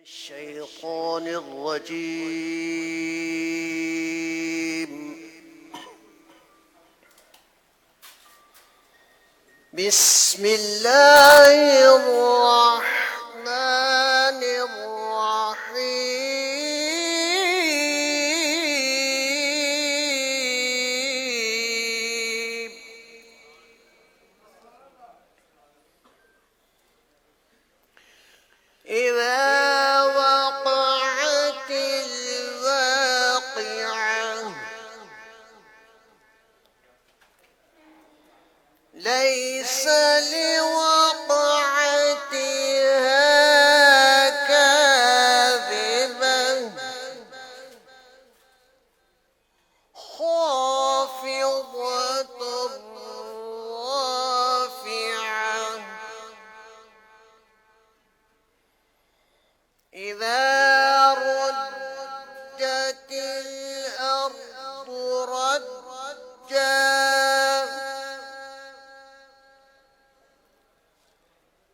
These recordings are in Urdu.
الشيطان الرجيم بسم الله الرحمن الرحيم إذا وقعت الواقعة ليس لوقعتها كاذبة خافضة رافعة إذا رجت الأرض رجا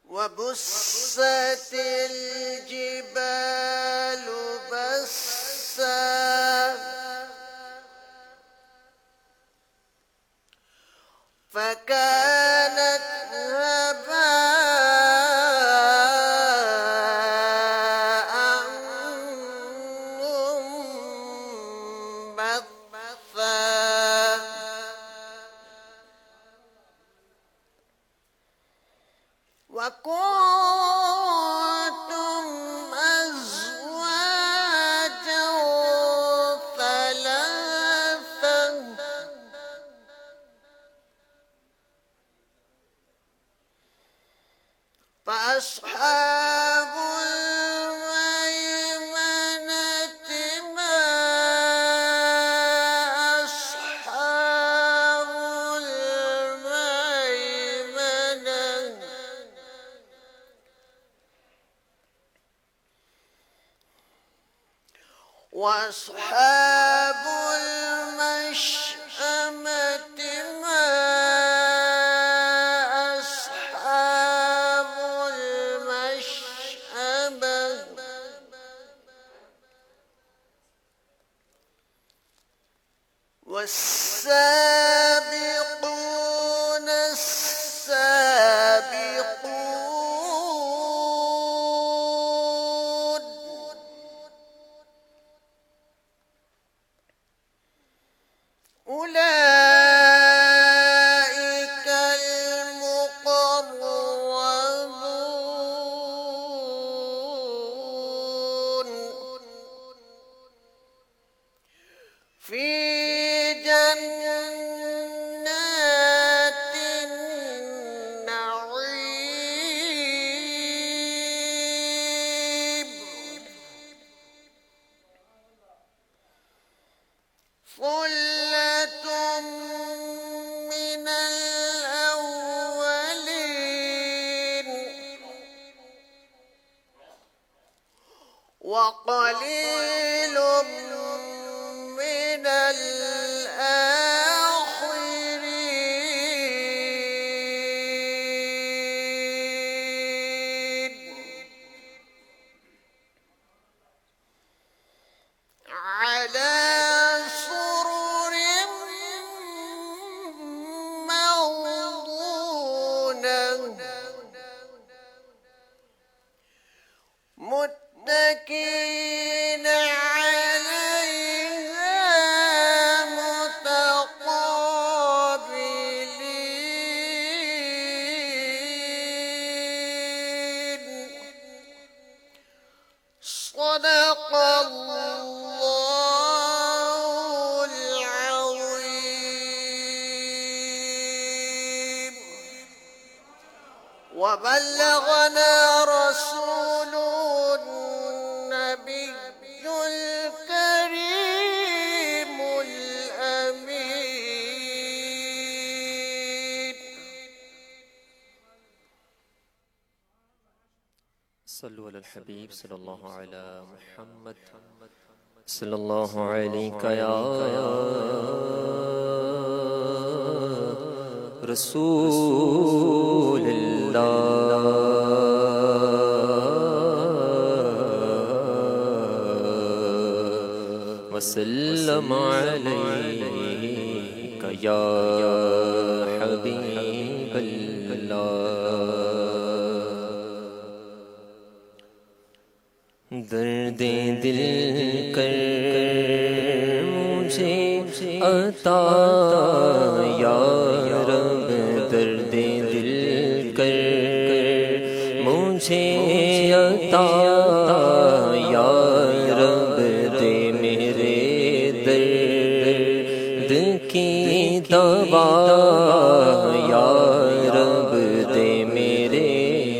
وبست الجبال بسا فكانت هباء منبثا وكنتم أزواجا ثلاثا فأصحاب الميمنة ما أصحاب الميمنة وأصحاب المشأمة ما أصحاب المشأمة والسابقون السابقون أولئك المقربون في جنات النعيم ثلة من الأولين وقليل من الآخرين على سرر موضونة متكئين عليها متقابلين صدق الله العظيم وبلغنا رسوله النبي الكريم الأمين. صلوا على الحبيب صلى الله على محمد صلی اللہ علیہ یا رسول اللہ وسلم علیک یا حبیب اللہ درد دل کر مجھے عطا یا رب درد دل کر مجھے عطا یا رب دے میرے درد کی دوا یا رب دے میرے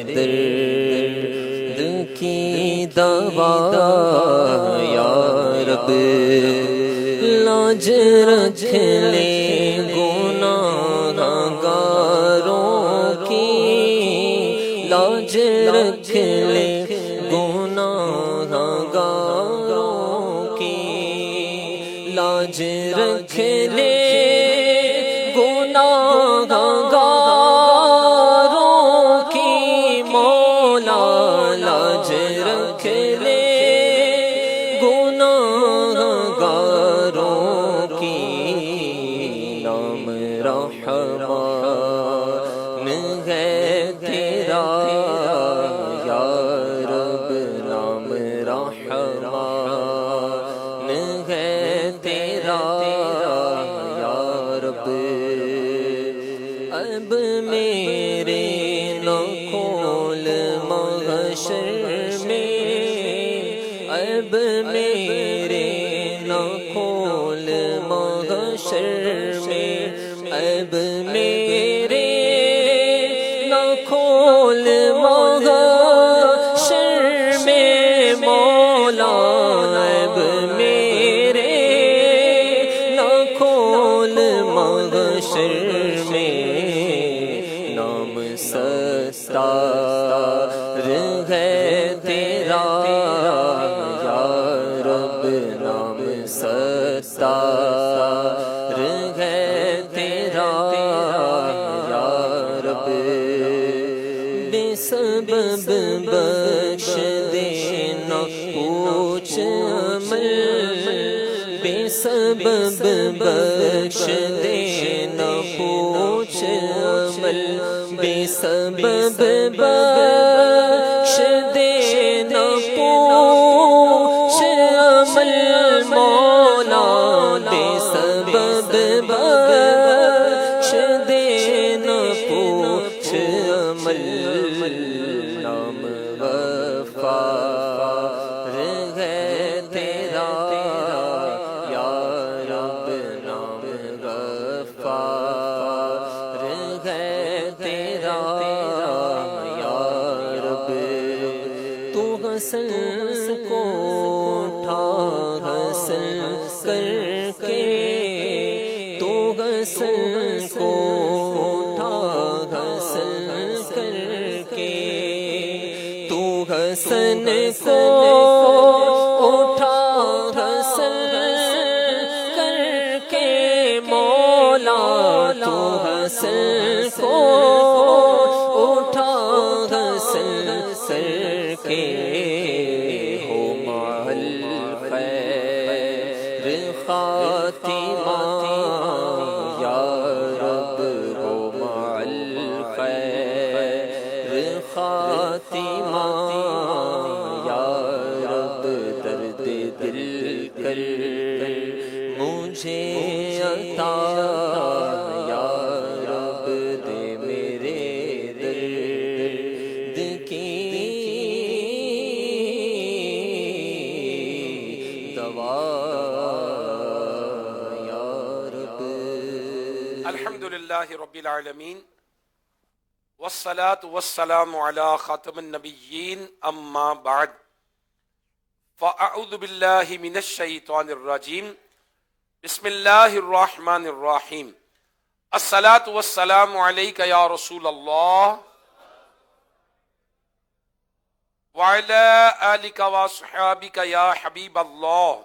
درد کی دوا یا رب لاج رکھ لے گناہگاروں کی لاج رکھ لے گناہگاروں کی لاج رکھ لے گناہگاروں کی مولا لاج رکھ لے گناہگاروں کی نام رحمان ہے تیرا یا رب نام رحمان ہے تیرا یا رب اب میرے نہ کھول محشر میں اب میرے نہ کھول محشر میں اب میرے نہ کھول محشر میں مولا اب میرے نہ کھول محشر میں نام ستار ہے تیرا یا رب نام ستار ہے تیرا یا رب بے سبب بخش دینا پوچھ عمل بے سبب بخش دینا پوچھ عمل بے سبب بخش دینا پوچھ عمل مولا بے سبب بخش دینا پوچھ عمل نام غفار ہے تیرا یا رب نام غفار ہے تیرا یا رب تو حسن کو اٹھا حسن کر کے تو حسن کو اٹھا حسن کر کے تو حسن کو اٹھا حسن کر کے مولا تو حسن کو اٹھا حسن کر کے ہو مال خیر خاتمہ یا رب ہو مال خیر خاتمہ یا رب درد دل کر مجھے عطا یا رب دے میرے درد کی دوا یا رب الحمدللہ رب العالمین والصلاة والسلام على خاتم النبیین اما بعد فاعوذ باللہ من الشیطان الرجیم بسم اللہ الرحمن الرحیم الصلاة والسلام علیک یا رسول اللہ وعلى آلك وصحابك يا حبيب الله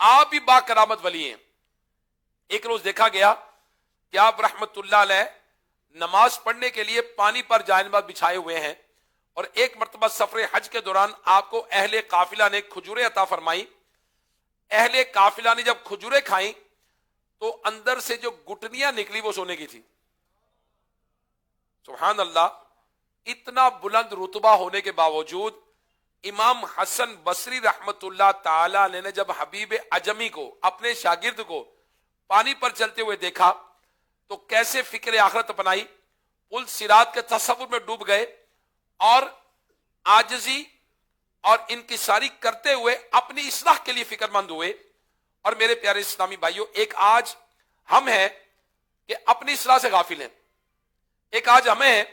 آپ بھی با کرامت ولی ہیں. ایک روز دیکھا گیا کہ آپ رحمت اللہ علیہ نماز پڑھنے کے لیے پانی پر جائنماز بچھائے ہوئے ہیں، اور ایک مرتبہ سفر حج کے دوران آپ کو اہل قافلہ نے کھجوریں عطا فرمائی. اہل قافلہ نے جب کھجوریں کھائیں تو اندر سے جو گٹنیاں نکلی وہ سونے کی تھی. سبحان اللہ. اتنا بلند رتبہ ہونے کے باوجود امام حسن بصری رحمت اللہ تعالی نے جب حبیب عجمی کو، اپنے شاگرد کو پانی پر چلتے ہوئے دیکھا تو کیسے فکر آخرت اپنائی، پل صراط کے تصور میں ڈوب گئے اور عاجزی اور انکساری کرتے ہوئے اپنی اصلاح کے لیے فکر مند ہوئے. اور میرے پیارے اسلامی بھائیوں، ایک آج ہم ہیں کہ اپنی اصلاح سے غافل ہیں. ایک آج ہمیں ہے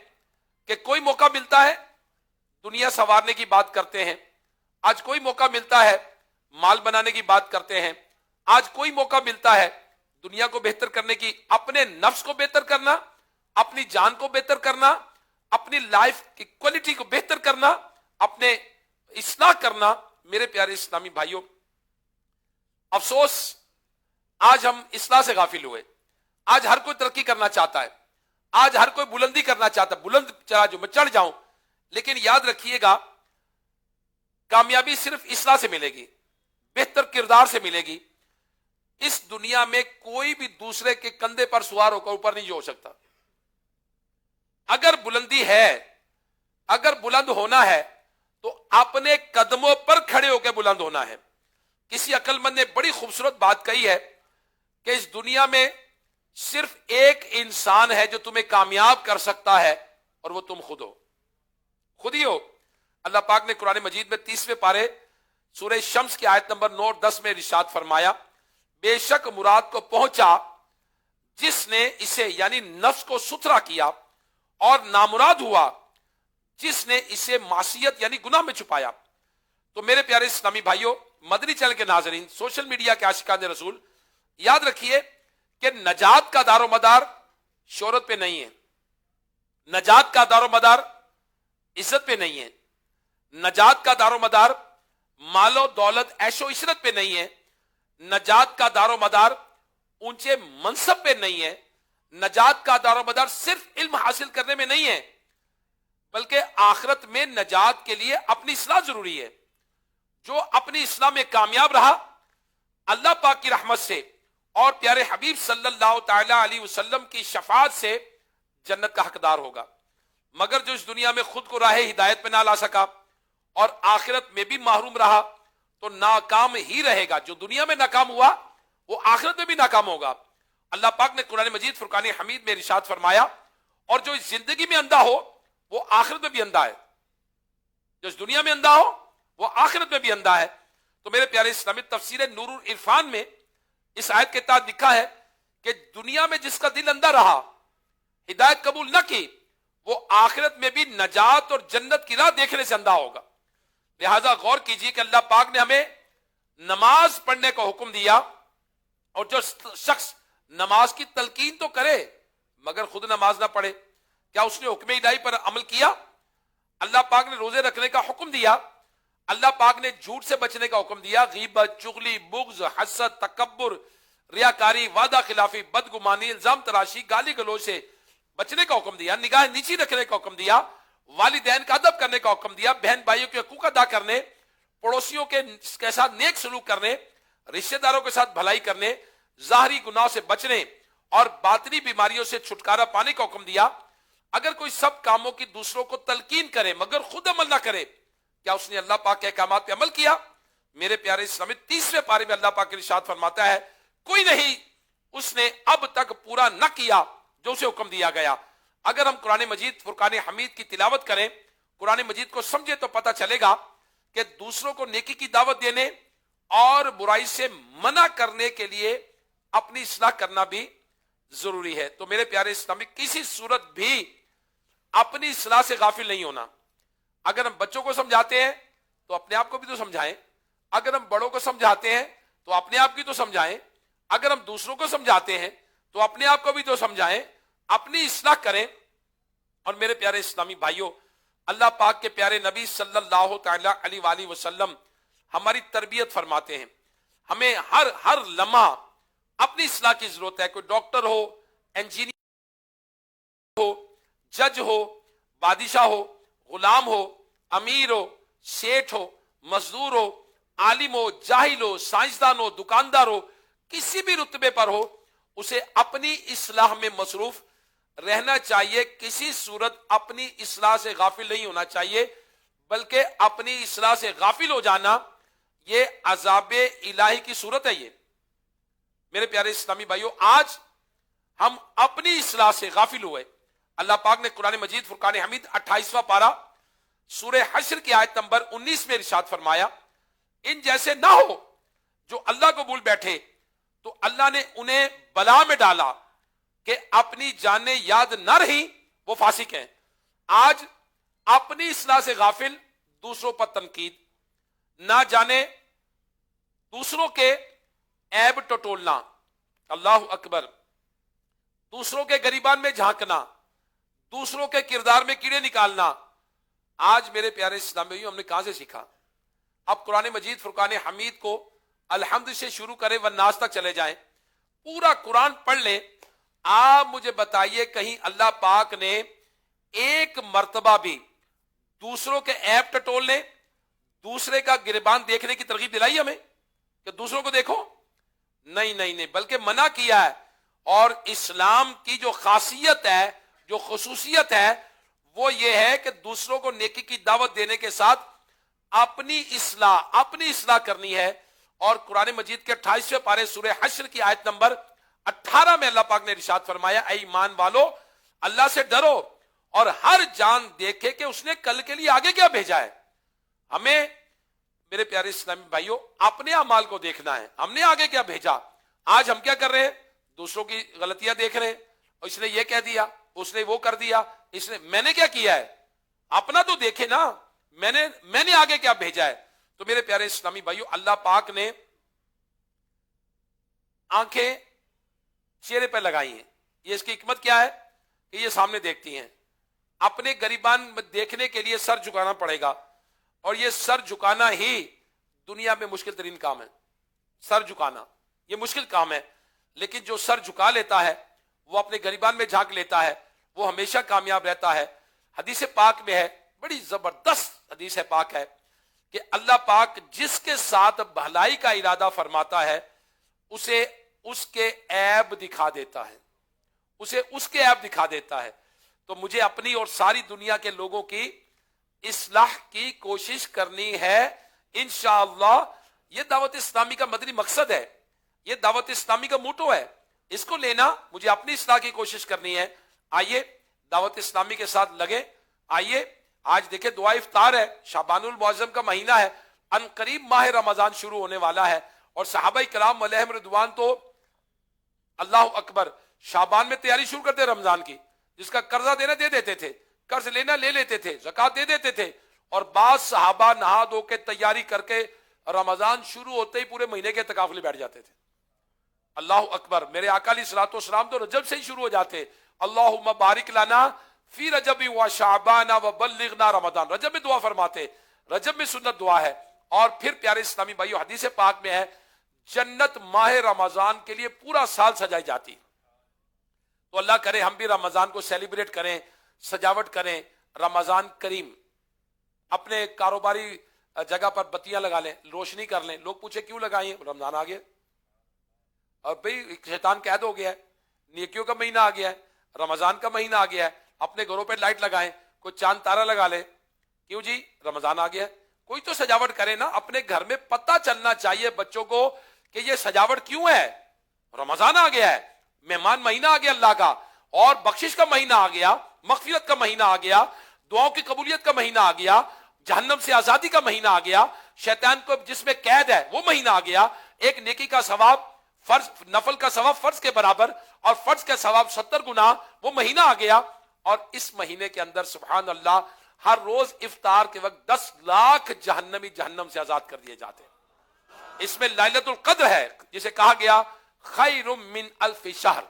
کہ کوئی موقع ملتا ہے دنیا سنوارنے کی بات کرتے ہیں. آج کوئی موقع ملتا ہے مال بنانے کی بات کرتے ہیں. آج کوئی موقع ملتا ہے دنیا کو بہتر کرنے کی، اپنے نفس کو بہتر کرنا، اپنی جان کو بہتر کرنا، اپنی لائف کی کوالٹی کو بہتر کرنا، اپنے اصلاح کرنا. میرے پیارے اسلامی بھائیوں، افسوس آج ہم اصلاح سے غافل ہوئے. آج ہر کوئی ترقی کرنا چاہتا ہے، آج ہر کوئی بلندی کرنا چاہتا ہے، بلند چلا جو میں چڑھ جاؤں. لیکن یاد رکھیے گا، کامیابی صرف اصلاح سے ملے گی، بہتر کردار سے ملے گی. اس دنیا میں کوئی بھی دوسرے کے کندھے پر سوار ہو کر اوپر نہیں ہو سکتا. اگر بلندی ہے، اگر بلند ہونا ہے تو اپنے قدموں پر کھڑے ہو کے بلند ہونا ہے. کسی عقل مند نے بڑی خوبصورت بات کہی ہے کہ اس دنیا میں صرف ایک انسان ہے جو تمہیں کامیاب کر سکتا ہے، اور وہ تم خود ہو، خود ہی ہو. اللہ پاک نے قرآن مجید میں 30ویں پارے سورہ شمس کی آیت نمبر 9 اور 10 میں ارشاد فرمایا، بے شک مراد کو پہنچا جس نے اسے یعنی نفس کو ستھرا کیا، اور نامراد ہوا جس نے اسے معصیت یعنی گناہ میں چھپایا. تو میرے پیارے اسلامی بھائیوں، مدنی چینل کے ناظرین، سوشل میڈیا کے عاشقان رسول، یاد رکھیے کہ نجات کا دار و مدار شہرت پہ نہیں ہے، نجات کا دار و مدار عزت پہ نہیں ہے، نجات کا دار و مدار مال و دولت عیش و عشرت پہ نہیں ہے، نجات کا دار و مدار اونچے منصب پہ نہیں ہے، نجات کا دار و مدار صرف علم حاصل کرنے میں نہیں ہے، بلکہ آخرت میں نجات کے لیے اپنی اصلاح ضروری ہے. جو اپنی اصلاح میں کامیاب رہا، اللہ پاک کی رحمت سے اور پیارے حبیب صلی اللہ تعالی علیہ وسلم کی شفاعت سے جنت کا حقدار ہوگا. مگر جو اس دنیا میں خود کو راہ ہدایت پہ نہ لا سکا اور آخرت میں بھی محروم رہا تو ناکام ہی رہے گا. جو دنیا میں ناکام ہوا وہ آخرت میں بھی ناکام ہوگا. اللہ پاک نے قرآن مجید فرقان حمید میں ارشاد فرمایا، اور جو اس زندگی میں اندھا ہو وہ آخرت میں بھی اندھا ہے. جو اس دنیا میں اندھا ہو وہ آخرت میں بھی اندھا ہے. تو میرے پیارے اسلامی، تفسیر نور العرفان میں اس آیت کے تحت لکھا ہے کہ دنیا میں جس کا دل اندھا رہا، ہدایت قبول نہ کی، وہ آخرت میں بھی نجات اور جنت کی راہ دیکھنے سے اندھا ہوگا. لہذا غور کیجیے کہ اللہ پاک نے ہمیں نماز پڑھنے کا حکم دیا، اور جو شخص نماز کی تلقین تو کرے مگر خود نماز نہ پڑھے، کیا اس نے حکم الہی پر عمل کیا؟ اللہ پاک نے روزے رکھنے کا حکم دیا، اللہ پاک نے جھوٹ سے بچنے کا حکم دیا، غیبت، چغلی، بغض، حسد، تکبر، ریاکاری، وعدہ خلافی، بدگمانی، الزام تراشی، گالی گلوچ سے بچنے کا حکم دیا، نگاہ نیچی رکھنے کا حکم دیا، والدین کا ادب کرنے کا حکم دیا، بہن بھائیوں کے حقوق ادا کرنے، پڑوسیوں کے ساتھ نیک سلوک کرنے، رشتہ داروں کے ساتھ بھلائی کرنے، ظاہری گناہوں سے بچنے اور باطنی بیماریوں سے چھٹکارا پانے کا حکم دیا. اگر کوئی سب کاموں کی دوسروں کو تلقین کرے مگر خود عمل نہ کرے، کیا اس نے اللہ پاک کے احکامات پہ عمل کیا؟ میرے پیارے اسلامی، 30ویں پارے میں اللہ پاک ارشاد فرماتا ہے، کوئی نہیں اس نے اب تک پورا نہ کیا جو اسے حکم دیا گیا. اگر ہم قرآن مجید فرقان حمید کی تلاوت کریں، قرآن مجید کو سمجھے تو پتہ چلے گا کہ دوسروں کو نیکی کی دعوت دینے اور برائی سے منع کرنے کے لیے اپنی اصلاح کرنا بھی ضروری ہے. تو میرے پیارے اسلامی، کسی صورت بھی اپنی اصلاح سے غافل نہیں ہونا. اگر ہم بچوں کو سمجھاتے ہیں تو اپنے آپ کو بھی تو سمجھائیں، اگر ہم بڑوں کو سمجھاتے ہیں تو اپنے آپ کی تو سمجھائیں، اگر ہم دوسروں کو سمجھاتے ہیں تو اپنے آپ کو بھی تو سمجھائیں، اپنی اصلاح کریں. اور میرے پیارے اسلامی بھائیوں، اللہ پاک کے پیارے نبی صلی اللہ تعالی علیہ وآلہ وسلم ہماری تربیت فرماتے ہیں، ہمیں ہر لمحہ اپنی اصلاح کی ضرورت ہے. کوئی ڈاکٹر ہو، انجینئر ہو، جج ہو، بادشاہ ہو، غلام ہو، امیر ہو، شیٹھ ہو، مزدور ہو، عالم ہو، جاہل ہو، سائنسدان ہو، دکاندار ہو، کسی بھی رتبے پر ہو، اسے اپنی اصلاح میں مصروف رہنا چاہیے. کسی صورت اپنی اصلاح سے غافل نہیں ہونا چاہیے، بلکہ اپنی اصلاح سے غافل ہو جانا یہ عذاب الہی کی صورت ہے. یہ میرے پیارے اسلامی بھائیوں، آج ہم اپنی اصلاح سے غافل ہوئے. اللہ پاک نے قرآن مجید فرقان حمید 28واں پارہ سورہ حشر کی آیت نمبر 19 میں ارشاد فرمایا، ان جیسے نہ ہو جو اللہ کو بھول بیٹھے تو اللہ نے انہیں بلا میں ڈالا کہ اپنی جانیں یاد نہ رہی وہ فاسق ہیں. آج اپنی اصلاح سے غافل، دوسروں پر تنقید، نہ جانے دوسروں کے عیب ٹٹولنا، اللہ اکبر، دوسروں کے گریبان میں جھانکنا، دوسروں کے کردار میں کیڑے نکالنا. آج میرے پیارے اسلامی ہم نے کہاں سے سیکھا؟ اب قرآن مجید فرقان حمید کو الحمد سے شروع کریں والناس تک چلے جائیں، پورا قرآن پڑھ لیں. آپ مجھے بتائیے کہیں اللہ پاک نے ایک مرتبہ بھی دوسروں کے عیب ٹٹولنے، دوسرے کا گریبان دیکھنے کی ترغیب دلائی ہمیں کہ دوسروں کو دیکھو؟ نہیں، بلکہ منع کیا ہے. اور اسلام کی جو خاصیت ہے، جو خصوصیت ہے، وہ یہ ہے کہ دوسروں کو نیکی کی دعوت دینے کے ساتھ اپنی اصلاح کرنی ہے. اور قرآن مجید کے 28ویں پارے سورہ حشر کی آیت نمبر 18 میں اللہ پاک نے ارشاد فرمایا، اے ایمان والو اللہ سے ڈرو اور ہر جان دیکھے کہ اس نے کل کے لیے آگے کیا بھیجا ہے. ہمیں میرے پیارے اسلامی بھائیوں اپنے اعمال کو دیکھنا ہے، ہم نے آگے کیا بھیجا. آج ہم کیا کر رہے ہیں؟ دوسروں کی غلطیاں دیکھ رہے ہیں، اس نے یہ کہہ دیا، اس نے وہ کر دیا، میں نے کیا کیا ہے؟ اپنا تو دیکھے نا، میں نے آگے کیا بھیجا ہے. تو میرے پیارے اسلامی بھائیوں، اللہ پاک نے آنکھیں چہرے پہ لگائی ہیں. یہ اس کی حکمت کیا ہے کہ یہ سامنے دیکھتی ہیں. اپنے گریبان دیکھنے کے لیے سر جھکانا پڑے گا، اور یہ سر جھکانا ہی دنیا میں مشکل ترین کام ہے. سر جھکانا یہ مشکل کام ہے، لیکن جو سر جھکا لیتا ہے، وہ اپنے گریبان میں جھانک لیتا ہے، وہ ہمیشہ کامیاب رہتا ہے. حدیث پاک میں ہے، بڑی زبردست حدیث پاک ہے، کہ اللہ پاک جس کے ساتھ بھلائی کا ارادہ فرماتا ہے اسے اس کے عیب دکھا دیتا ہے، اسے اس کے عیب دکھا دیتا ہے. تو مجھے اپنی اور ساری دنیا کے لوگوں کی اصلاح کی کوشش کرنی ہے انشاءاللہ. یہ دعوت اسلامی کا مدنی مقصد ہے، یہ دعوت اسلامی کا موٹو ہے. اس کو لینا، مجھے اپنی اصلاح کی کوشش کرنی ہے. آئیے دعوت اسلامی کے ساتھ لگے. آئیے آج دیکھیں دعا افطار ہے، شعبان المعظم کا مہینہ ہے، ان قریب ماہ رمضان شروع ہونے والا ہے. اور صحابہ کرام علیہم رضوان تو اللہ اکبر شعبان میں تیاری شروع کرتے رمضان کی. جس کا قرضہ دینا دے دیتے تھے، قرض لینا لے لیتے تھے، زکات دے دیتے تھے. اور بعض صحابہ نہا دھو کے تیاری کر کے رمضان شروع ہوتے ہی پورے مہینے کے اعتکاف لے بیٹھ جاتے تھے. اللہ اکبر. میرے آقا علیہ الصلوۃ والسلام تو رجب سے ہی شروع ہو جاتے، اللہم بارک لنا فی رجب و شعبان و بلغنا رمضان. رجب میں دعا فرماتے، رجب میں سنت دعا ہے. اور پھر پیارے اسلامی بھائیو حدیث پاک میں ہے، جنت ماہ رمضان کے لیے پورا سال سجائی جاتی. تو اللہ کرے ہم بھی رمضان کو سیلیبریٹ کریں، سجاوٹ کریں. رمضان کریم، اپنے کاروباری جگہ پر بتیاں لگا لیں، روشنی کر لیں. لوگ پوچھے کیوں لگائیں؟ رمضان آ گیا اور بھئی شیطان قید ہو گیا ہے، نیکیوں کا مہینہ آ گیا ہے، رمضان کا مہینہ آ گیا ہے. اپنے گھروں پہ لائٹ لگائیں، کوئی چاند تارا لگا لیں. کیوں جی؟ رمضان آ گیا ہے. کوئی تو سجاوٹ کرے نا. اپنے گھر میں پتہ چلنا چاہیے بچوں کو کہ یہ سجاوٹ کیوں ہے. رمضان آ گیا ہے، مہمان مہینہ آ گیا اللہ کا، اور بخشش کا مہینہ آ گیا، مغفرت کا مہینہ آ گیا، دعاؤں کی قبولیت کا مہینہ آ گیا، جہنم سے آزادی کا مہینہ آ گیا، شیطان کو جس میں قید ہے وہ مہینہ آ گیا. ایک نیکی کا ثواب فرض، نفل کا ثواب فرض کے برابر، اور فرض کا ثواب 70 گنا، وہ مہینہ آ گیا. اور اس مہینے کے اندر سبحان اللہ ہر روز افطار کے وقت 10 لاکھ جہنمی جہنم سے آزاد کر دیے جاتے ہیں. اس میں لیلۃ القدر ہے، جسے کہا گیا خیر من الف شہر.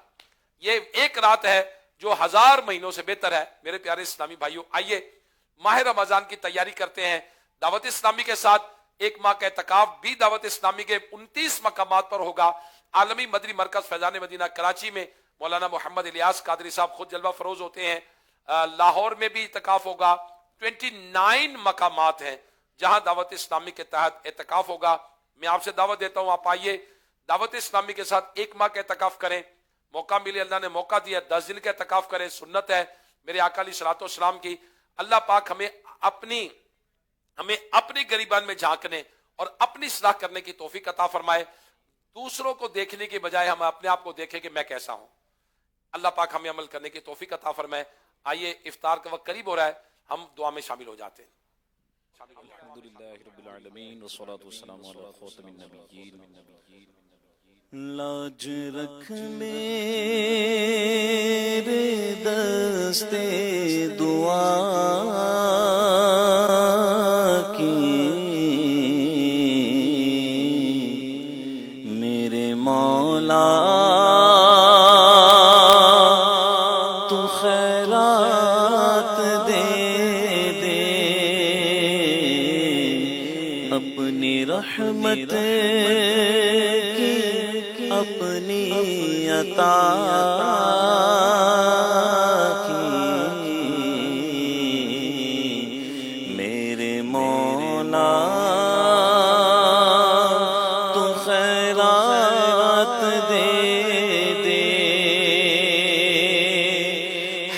یہ ایک رات ہے جو 1000 مہینوں سے بہتر ہے. میرے پیارے اسلامی بھائیوں، آئیے ماہ رمضان کی تیاری کرتے ہیں، دعوت اسلامی کے ساتھ ایک ماہ کا اعتکاف بھی دعوت اسلامی کے 29 مقامات پر ہوگا۔ عالمی مدنی مرکز فیضان مدینہ کراچی میں مولانا محمد الیاس قادری صاحب خود جلوہ فروز ہوتے ہیں۔ لاہور میں بھی اعتکاف ہوگا۔ 29 مقامات ہیں جہاں دعوت اسلامی کے تحت اعتکاف ہوگا۔ میں آپ سے دعوت دیتا ہوں، آپ آئیے، دعوت اسلامی کے ساتھ 1 ماہ کا اعتکاف کریں۔ موقع ملے، اللہ نے موقع دیا، 10 دن کا اعتکاف کریں، سنت ہے میرے آقا علیہ الصلوۃ والسلام کی۔ اللہ پاک ہمیں اپنی گریبان میں جھانکنے اور اپنی اصلاح کرنے کی توفیق عطا فرمائے۔ دوسروں کو دیکھنے کے بجائے ہم اپنے آپ کو دیکھیں کہ میں کیسا ہوں۔ اللہ پاک ہمیں عمل کرنے کی توفیق عطا فرمائے۔ آئیے، افطار کا وقت قریب ہو رہا ہے، ہم دعا میں شامل ہو جاتے ہیں۔ الحمدللہ رب العالمین والصلاة والسلام علی خاتم النبیین۔ لاج رکھ میرے دستے دعا کی، میرے مولا تو خیرات دے دے، اپنی رحمت اپنی عطا کی، میرے مولا تو خیرات دے دے،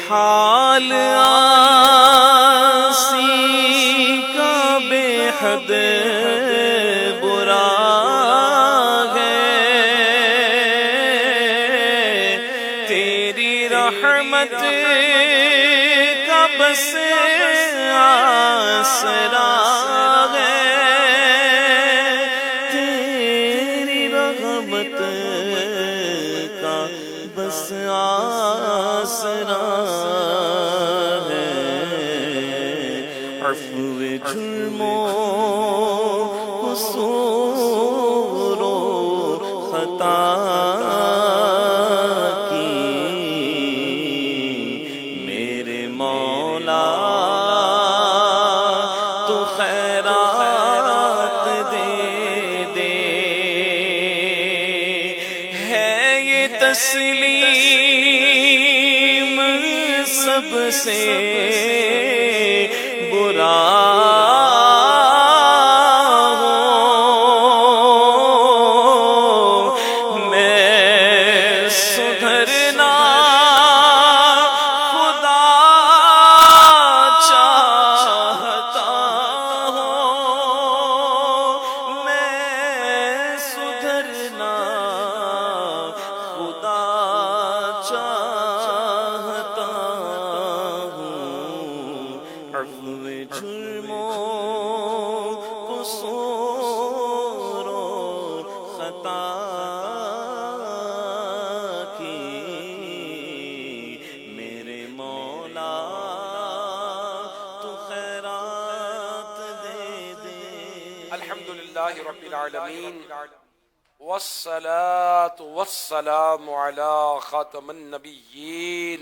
حال آسی کا بے حد برا رحمت کا بس آسرا ہے، تیری رحمت کا بس آسرا ہے، عفو جرموں قصور و خطا تسلیم سب سے برا ہو، میں سدھرنا خدا چاہتا ہوں، میں سدھرنا خدا چاہتا ہوں، عفو جرموں قصور و خطا کی، میرے مولا تو خیرات دے دے۔ الحمدللہ رب العالمین والصلاة والسلام على خاتم النبیین،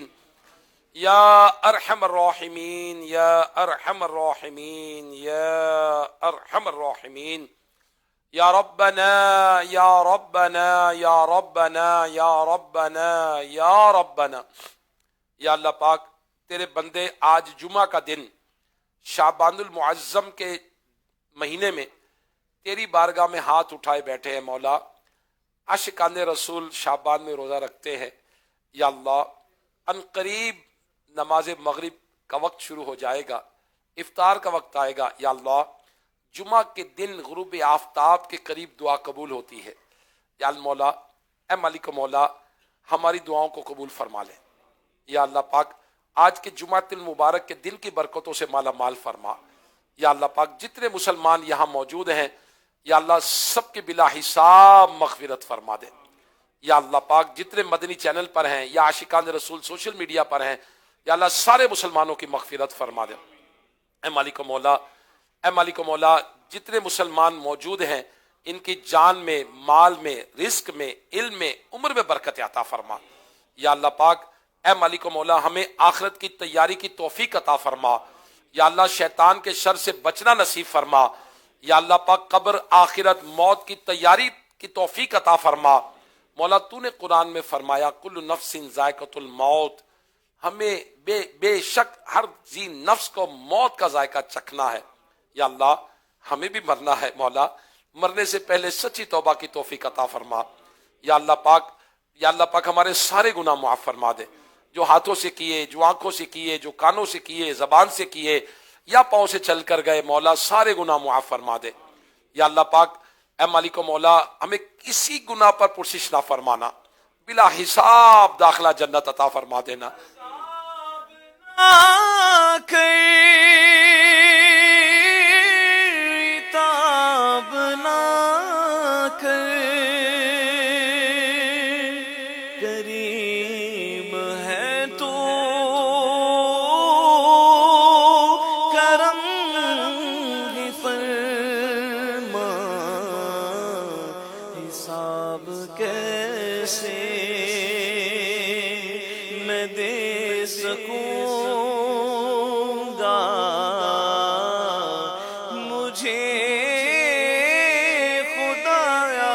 یا ارحم الراحمین یا ارحم الراحمین یا ارحم الراحمین، یا ربنا یا ربنا یا ربنا یا ربنا یا ربنا۔ یا اللہ پاک، تیرے بندے آج جمعہ کا دن شعبان المعظم کے مہینے میں تیری بارگاہ میں ہاتھ اٹھائے بیٹھے ہیں مولا، عاشقان رسول شعبان میں روزہ رکھتے ہیں۔ یا اللہ، ان قریب نماز مغرب کا وقت شروع ہو جائے گا، افطار کا وقت آئے گا۔ یا اللہ، جمعہ کے دن غروب آفتاب کے قریب دعا قبول ہوتی ہے۔ یا مولا، اے مالک مولا، ہماری دعاؤں کو قبول فرما لے۔ یا اللہ پاک، آج کے جمعۃ المبارک کے دن کی برکتوں سے مالا مال فرما۔ یا اللہ پاک، جتنے مسلمان یہاں موجود ہیں، یا اللہ سب کے بلا حساب مغفرت فرما دے۔ یا اللہ پاک، جتنے مدنی چینل پر ہیں یا عاشقان رسول سوشل میڈیا پر ہیں، یا اللہ سارے مسلمانوں کی مغفرت فرما دے۔ اے مالک و مولا، اے مالک و مولا، جتنے مسلمان موجود ہیں ان کی جان میں، مال میں، رزق میں، علم میں، عمر میں برکت عطا فرما۔ یا اللہ پاک، اے مالک و مولا، ہمیں آخرت کی تیاری کی توفیق عطا فرما۔ یا اللہ، شیطان کے شر سے بچنا نصیب فرما۔ یا اللہ پاک قبر آخرت موت کی تیاری کی توفیق عطا فرما۔ مولا تو نے قرآن میں فرمایا کل نفس ذائقۃ الموت، ہمیں بے شک ہر ذی نفس کو موت کا ذائقہ چکھنا ہے۔ یا اللہ ہمیں بھی مرنا ہے مولا، مرنے سے پہلے سچی توبہ کی توفیق عطا فرما۔ یا اللہ پاک ہمارے سارے گناہ معاف فرما دے، جو ہاتھوں سے کیے، جو آنکھوں سے کیے، جو کانوں سے کیے، زبان سے کیے یا پاؤں سے چل کر گئے، مولا سارے گناہ معاف فرما دے۔ یا اللہ پاک اے مالک و مولا ہمیں کسی گناہ پر پرسش نہ فرمانا، بلا حساب داخلہ جنت عطا فرما دینا۔ تاب نہ کر، کریم ہے تو کرم ہی فرما، حساب کیسے میں دے سکوں گا، مجھے خدایا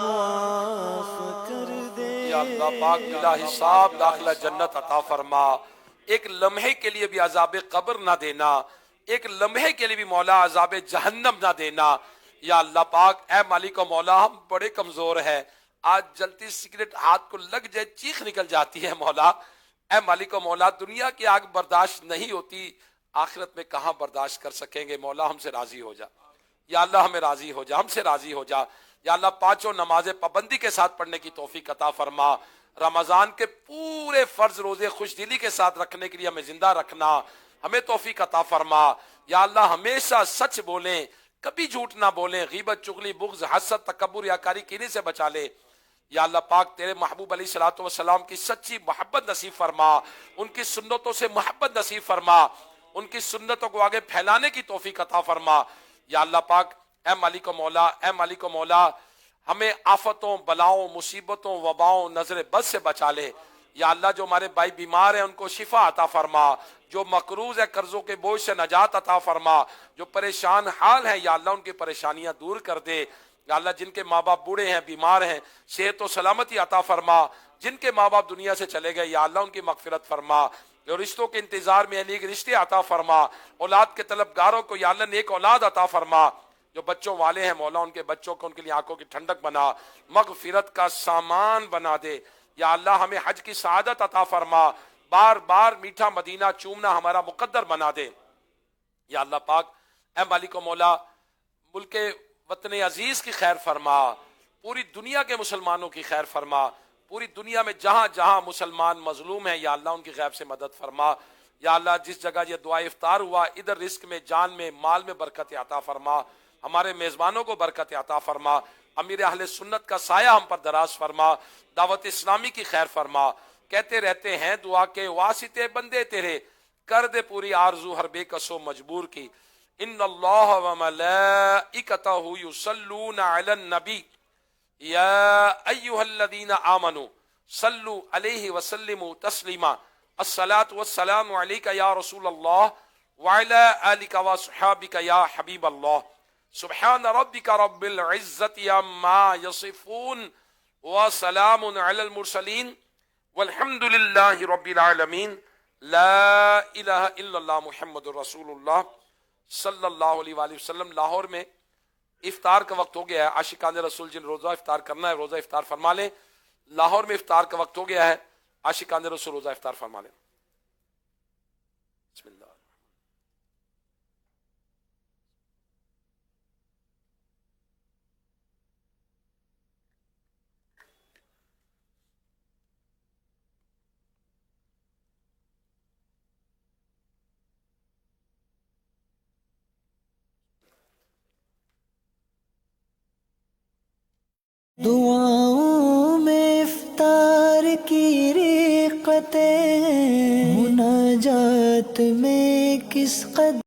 معاف کر دے۔ یا اللہ پاک بلا حساب داخلہ جنت عطا فرما، ایک لمحے کے لیے بھی عذاب قبر نہ دینا، ایک لمحے کے لیے بھی مولا عذاب جہنم نہ دینا۔ یا اللہ پاک اے مالک و مولا ہم بڑے کمزور ہیں، آج جلتی سگریٹ ہاتھ کو لگ جائے چیخ نکل جاتی ہے مولا۔ اے مالک و مولا دنیا کی آگ برداشت نہیں ہوتی، آخرت میں کہاں برداشت کر سکیں گے، مولا ہم سے راضی ہو جا۔ یا اللہ ہمیں راضی ہو جا، ہم سے راضی ہو جا۔ یا اللہ پانچوں نمازیں پابندی کے ساتھ پڑھنے کی توفیق عطا فرما، رمضان کے پورے فرض روزے خوش دلی کے ساتھ رکھنے کے لیے ہمیں زندہ رکھنا، ہمیں توفیق عطا فرما۔ یا اللہ ہمیشہ سچ بولیں، کبھی جھوٹ نہ بولیں، غیبت چغلی بغض حسد تکبر ریاکاری کینے سے بچا لے۔ یا اللہ پاک تیرے محبوب علیہ الصلوۃ والسلام کی سچی محبت نصیب فرما، ان کی سنتوں سے محبت نصیب فرما، ان کی سنتوں کو آگے پھیلانے کی توفیق عطا فرما۔ یا اللہ پاک اے مالک و مولا ہمیں آفتوں بلاؤں مصیبتوں وباؤں نظر بد سے بچا لے۔ یا اللہ جو ہمارے بھائی بیمار ہیں ان کو شفا عطا فرما، جو مقروض ہے قرضوں کے بوجھ سے نجات عطا فرما، جو پریشان حال ہیں یا اللہ ان کی پریشانیاں دور کر دے۔ یا اللہ جن کے ماں باپ بوڑھے ہیں بیمار ہیں صحت و سلامتی عطا فرما، جن کے ماں باپ دنیا سے چلے گئے یا اللہ ان کی مغفرت فرما، جو رشتوں کے انتظار میں نیک رشتے عطا فرما، اولاد کے طلبگاروں کو یا اللہ نیک اولاد عطا فرما، جو بچوں والے ہیں مولا ان کے بچوں کو ان کے لیے آنکھوں کی ٹھنڈک بنا، مغفرت کا سامان بنا دے۔ یا اللہ ہمیں حج کی سعادت عطا فرما، بار بار میٹھا مدینہ چومنا ہمارا مقدر بنا دے۔ یا اللہ پاک اے مالک و مولا ملک وطن عزیز کی خیر فرما، پوری دنیا کے مسلمانوں کی خیر فرما، پوری دنیا میں جہاں جہاں مسلمان مظلوم ہیں یا اللہ ان کی غیب سے مدد فرما۔ یا اللہ جس جگہ یہ دعا افطار ہوا ادھر رزق میں جان میں مال میں برکت عطا فرما، ہمارے میزبانوں کو برکت عطا فرما، امیر اہل سنت کا سایہ ہم پر دراز فرما، دعوت اسلامی کی خیر فرما۔ کہتے رہتے ہیں دعا کے واسطے بندے تیرے، کر دے پوری آرزو ہر بے کس و مجبور کی۔ ان اللہ و ملائکتہ یصلون علی النبی یا ایہا الذین آمنوا صلوا علیہ وسلموا تسلیما، الصلاۃ والسلام علیک یا رسول اللہ وعلی آلک وصحابک یا حبیب اللہ، سبحان ربک رب العزت عما یصفون وسلام علی المرسلین والحمد للہ رب العالمین، لا الہ الا اللہ محمد رسول اللہ صلی اللہ علیہ وآلہ وسلم۔ لاہور میں افطار کا وقت ہو گیا ہے، عاشقان رسول جن روزہ افطار کرنا ہے روزہ افطار فرما لیں۔ لاہور میں افطار کا وقت ہو گیا ہے، عاشقان رسول روزہ افطار فرما لیں۔ بسم اللہ۔ دعاؤں میں افطار کی رقطیں، مناجات میں کس قدر